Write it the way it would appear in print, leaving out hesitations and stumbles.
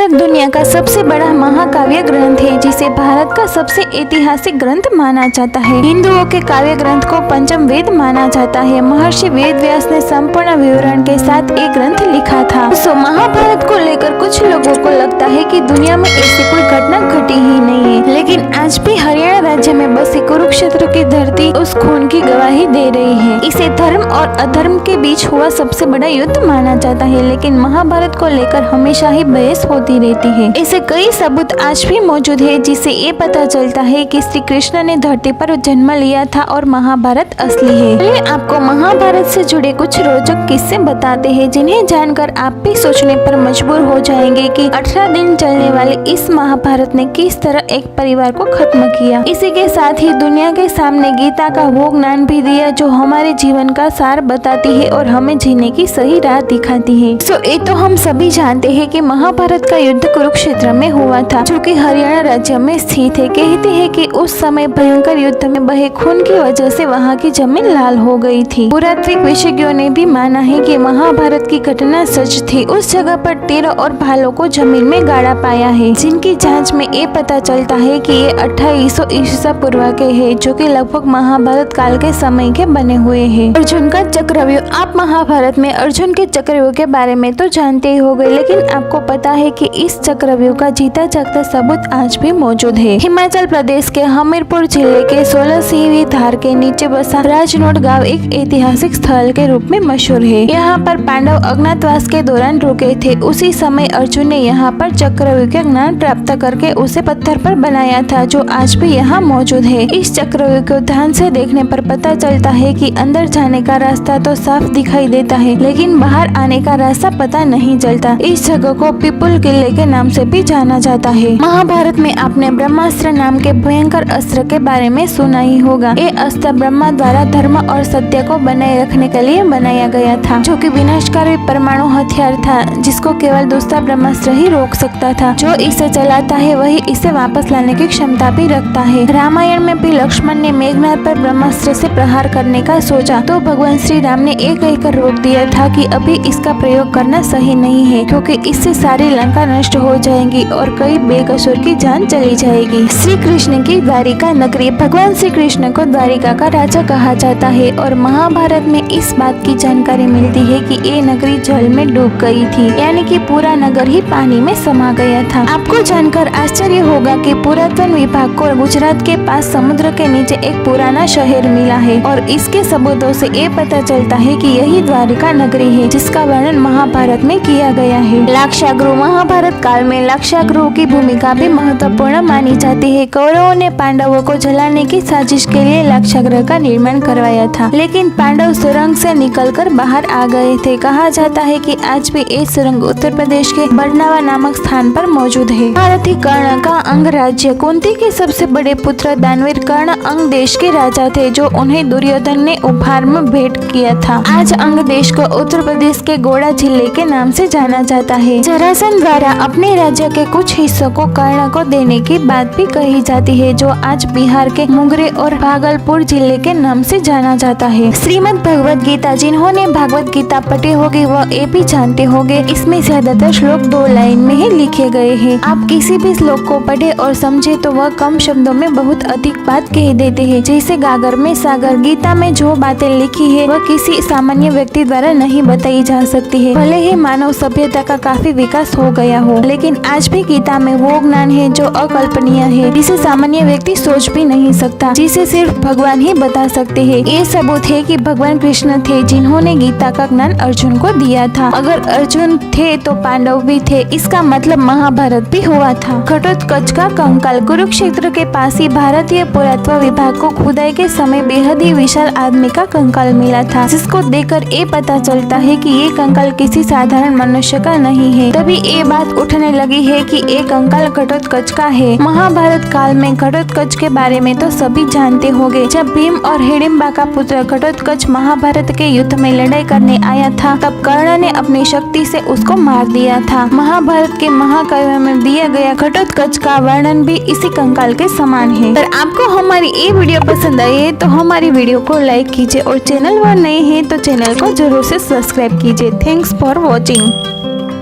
महाभारत दुनिया का सबसे बड़ा महाकाव्य ग्रंथ है, जिसे भारत का सबसे ऐतिहासिक ग्रंथ माना जाता है। हिंदुओं के काव्य ग्रंथ को पंचम वेद माना जाता है। महर्षि वेद व्यास ने संपूर्ण विवरण के साथ एक ग्रंथ लिखा था। महाभारत को लेकर कुछ लोगों को लगता है कि दुनिया में ऐसी कोई घटना घटी ही नहीं है, लेकिन आज भी हरियाणा राज्य में बसी कुरुक्षेत्र की धरती उस खून की गवाही दे रही है। इसे धर्म और अधर्म के बीच हुआ सबसे बड़ा युद्ध माना जाता है, लेकिन महाभारत को लेकर हमेशा ही बहस होती रहती है। ऐसे कई सबूत आज भी मौजूद है, जिससे ये पता चलता है कि श्री कृष्ण ने धरती पर जन्म लिया था और महाभारत असली है। चलिए आपको महाभारत से जुड़े कुछ रोचक किस्से बताते हैं, जिन्हें जानकर आप भी सोचने पर मजबूर हो जाएंगे कि 18 दिन चलने वाले इस महाभारत ने किस तरह एक परिवार को खत्म किया। इसी के साथ ही दुनिया के सामने गीता का वो ज्ञान भी दिया जो हमारे जीवन का सार बताती है और हमें जीने की सही राह दिखाती है। ये तो हम सभी जानते हैं कि महाभारत का युद्ध कुरुक्षेत्र में हुआ था, जो कि हरियाणा राज्य में स्थित है। कहते हैं कि उस समय भयंकर युद्ध में बहे खून की वजह से वहाँ की जमीन लाल हो गई थी। पुरातात्विक विशेषज्ञों ने भी माना है कि महाभारत की घटना सच थी। उस जगह पर 13 और भालों को जमीन में गाड़ा पाया है, जिनकी जांच में ये पता चलता है कि ये 2800 ईसा पूर्व के है, जो कि लगभग महाभारत काल के समय के बने हुए हैं। अर्जुन का चक्रव्यूह। आप महाभारत में अर्जुन के चक्रव्यूह के बारे में तो जानते ही हो गए, लेकिन आपको पता है कि इस चक्रव्यूह का जीता जागता सबूत आज भी मौजूद है। हिमाचल प्रदेश के हमीरपुर जिले के 16वीं धार के नीचे बसा राजनोट गांव एक ऐतिहासिक स्थल के रूप में मशहूर है। यहाँ पर पांडव अज्ञातवास के दौरान रुके थे। उसी समय अर्जुन ने यहाँ पर चक्रव्यूह के ज्ञान प्राप्त करके उसे पत्थर पर बनाया था, जो आज भी यहाँ मौजूद है। इस चक्रव्यूह को ध्यान से देखने पर पता चलता है कि अंदर जाने का रास्ता तो साफ दिखाई देता है, लेकिन बाहर आने का रास्ता पता नहीं चलता। इस जगह को पीपुल किले के नाम से भी जाना जाता है। महाभारत में आपने ब्रह्मास्त्र नाम के भयंकर अस्त्र के बारे में सुना ही होगा। ये अस्त्र ब्रह्मा द्वारा धर्म और सत्य को बनाए रखने के लिए बनाया गया था, जो कि विनाशकारी परमाणु हथियार था, जिसको केवल दूसरा ब्रह्मास्त्र ही रोक सकता था। जो इसे चलाता है वही इसे वापस लाने की क्षमता भी रखता है। रामायण में भी लक्ष्मण ने मेघनाद पर ब्रह्मास्त्र से प्रहार करने का सोचा, तो भगवान श्री राम ने एक कहकर रोक दिया था कि अभी इसका प्रयोग करना सही नहीं है, क्योंकि इससे सारी लंका नष्ट हो जाएगी और कई बेकसूर की जान चली जाएगी। श्री कृष्ण की द्वारिका नगरी। भगवान श्री कृष्ण को द्वारिका का राजा कहा जाता है और महाभारत में इस बात की जानकारी मिलती है कि ये नगरी जल में डूब गई थी, यानी कि पूरा नगर ही पानी में समा गया था। आपको जानकर आश्चर्य होगा कि पुरातन विभाग को गुजरात के पास समुद्र के नीचे एक पुराना शहर मिला है और इसके सबूतों से ये पता चलता है कि यही द्वारिका नगरी है, जिसका वर्णन महाभारत में किया गया है। लाक्षागृह। महाभारत काल में लाक्षागृह की भूमिका भी महत्वपूर्ण मानी जाती है। कौरवों ने पांडवों को जलाने की साजिश के लिए लाक्षागृह का निर्माण करवाया था, लेकिन पांडव सुरंग से निकलकर बाहर आ गए थे। कहा जाता है कि आज भी ये सुरंग उत्तर प्रदेश के बरनावा नामक स्थान पर मौजूद है। महारथी कर्ण का अंग राज्य। कुंती के सबसे बड़े पुत्र दानवीर कर्ण अंग देश के राजा थे, जो उन्हें दुर्योधन ने उपहार में भेंट किया था। आज अंग देश को उत्तर प्रदेश के गोड़ा जिले के नाम से जाना जाता है। जरासन द्वारा अपने राज्य के कुछ हिस्सों को कर्ण को देने की बात भी कही जाती है, जो आज बिहार के मुंगेर और भागलपुर जिले के नाम से जाना जाता है। श्रीमद् भगवद गीता। जिन्होंने भगवद गीता पढ़ी होगी वह ये भी जानते होंगे, इसमें ज्यादातर श्लोक 2 लाइन में ही लिखे गए हैं। आप किसी भी श्लोक को पढ़े और समझे तो वह कम शब्दों में बहुत अधिक बात कह देते हैं। जैसे गागर में सागर। गीता में जो बातें लिखी है वह किसी सामान्य व्यक्ति द्वारा नहीं बताई जा सकती है। भले ही मानव सभ्यता का काफी विकास हो गया हो, लेकिन आज भी गीता में वो ज्ञान है जो अकल्पनीय है, जिसे सामान्य व्यक्ति सोच भी नहीं सकता, जिसे सिर्फ भगवान ही बता सकते हैं। ये सबूत है कि भगवान कृष्ण थे, जिन्होंने गीता का ज्ञान अर्जुन को दिया था। अगर अर्जुन थे तो पांडव भी थे, इसका मतलब महाभारत भी हुआ था। घटोत्कच का कंकाल। कुरुक्षेत्र के पास ही भारतीय पुरातत्व विभाग को खुदाई के समय बेहद ही विशाल आदमी का कंकाल मिला था, जिसको देखकर ये पता चलता है कि ये कंकाल किसी साधारण मनुष्य का नहीं है। तभी ये बात उठने लगी है कि ये कंकाल घटोत्कच का है। महाभारत काल में घटोत्कच के बारे में तो सभी जानते होंगे। जब भीम और हिडिंबा का पुत्र घटोत्कच महाभारत के युद्ध में लड़ाई करने आया था, तब कर्ण ने अपनी शक्ति से उसको मार दिया था। महाभारत के महाकाव्य में दिया गया घटोत्कच का वर्णन भी इसी कंकाल के समान है। अगर आपको हमारी ये वीडियो पसंद आई है तो हमारी वीडियो को लाइक कीजिए और चैनल पर नए हैं तो चैनल को जरूर से सब्सक्राइब कीजिए। Thanks for watching.